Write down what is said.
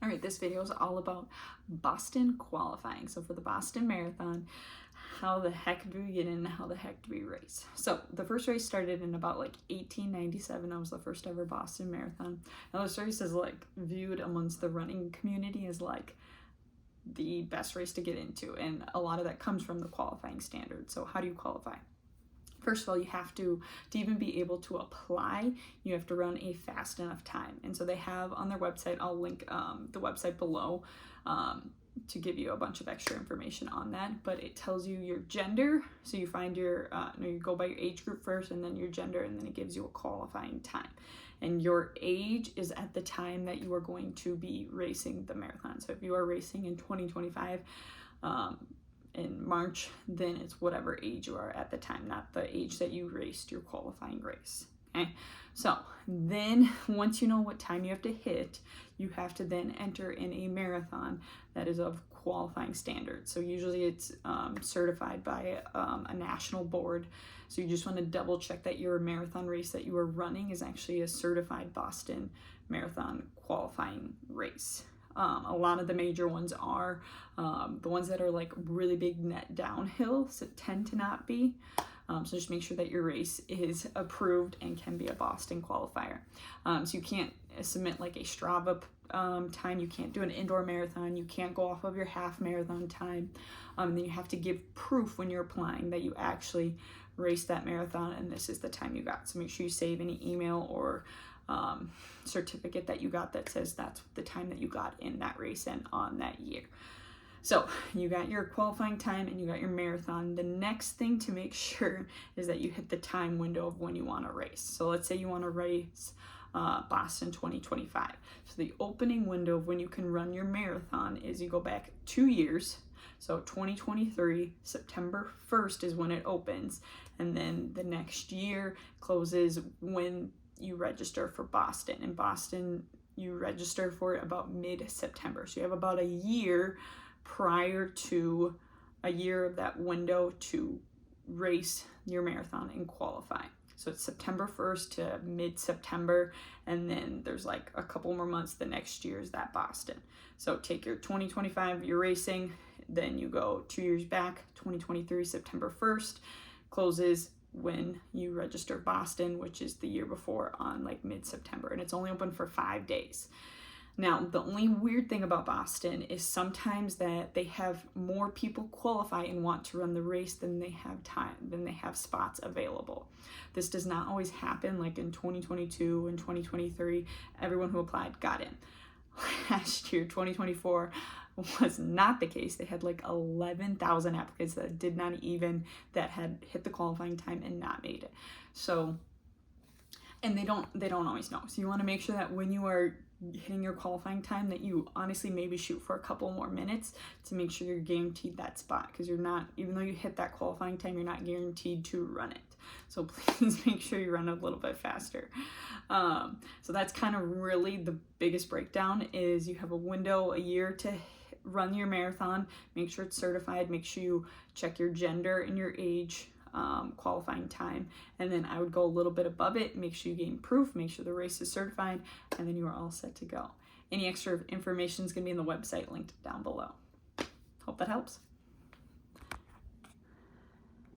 All right, this video is all about Boston qualifying. So for the Boston Marathon, how the heck do we get in? How the heck do we race? So the first race started in about like 1897. That was the first ever Boston Marathon. Now this race is like viewed amongst the running community as like the best race to get into, and a lot of that comes from the qualifying standards. So how do you qualify? First of all, you have to even be able to apply, you have to run a fast enough time. And so they have on their website, I'll link the website below to give you a bunch of extra information on that. But it tells you your gender. So you find your, you go by your age group first and then your gender, and then it gives you a qualifying time. And your age is at the time that you are going to be racing the marathon. So if you are racing in 2025, in March, then it's whatever age you are at the time, not the age that you raced your qualifying race. Okay, so then once you know what time you have to hit, you have to then enter in a marathon that is of qualifying standards. So usually it's certified by a national board. So you just want to double check that your marathon race that you are running is actually a certified Boston Marathon qualifying race. A lot of the major ones are the ones that are like really big net downhill, so tend to not be. So just make sure that your race is approved and can be a Boston qualifier. So you can't submit like a Strava time, you can't do an indoor marathon, you can't go off of your half marathon time. And then you have to give proof when you're applying that you actually raced that marathon and this is the time you got. So make sure you save any email or certificate that you got that says that's the time that you got in that race and on that year. So you got your qualifying time and you got your marathon. The next thing to make sure is that you hit the time window of when you want to race. So let's say you want to race Boston 2025. So the opening window of when you can run your marathon is you go back 2 years. So 2023, September 1st is when it opens. And then the next year closes when you register for Boston. In Boston, you register for it about mid-September. So you have about a year prior to a year of that window to race your marathon and qualify. So it's September 1st to mid-September, and then there's like a couple more months. The next year is that Boston. So take your 2025, you're racing, then you go 2 years back, 2023, September 1st, closes when you register Boston, which is the year before on like mid-September, and it's only open for 5 days. Now, the only weird thing about Boston is sometimes that they have more people qualify and want to run the race than they have time, than they have spots available. This does not always happen. Like in 2022 and 2023, everyone who applied got in. Last year, 2024, was not the case. They had like 11,000 applicants that did not even, that had hit the qualifying time and not made it. So, and they don't always know. So you want to make sure that when you are hitting your qualifying time that you honestly maybe shoot for a couple more minutes to make sure you're guaranteed that spot, because you're not, even though you hit that qualifying time, you're not guaranteed to run it. So please make sure you run a little bit faster. So that's kind of really the biggest breakdown is you have a window, a year to run your marathon. Make sure it's certified. Make sure you check your gender and your age, qualifying time, and then I would go a little bit above it. Make sure you gain proof, make sure the race is certified, and then you are all set to go. Any extra information is going to be in the website linked down below. Hope that helps.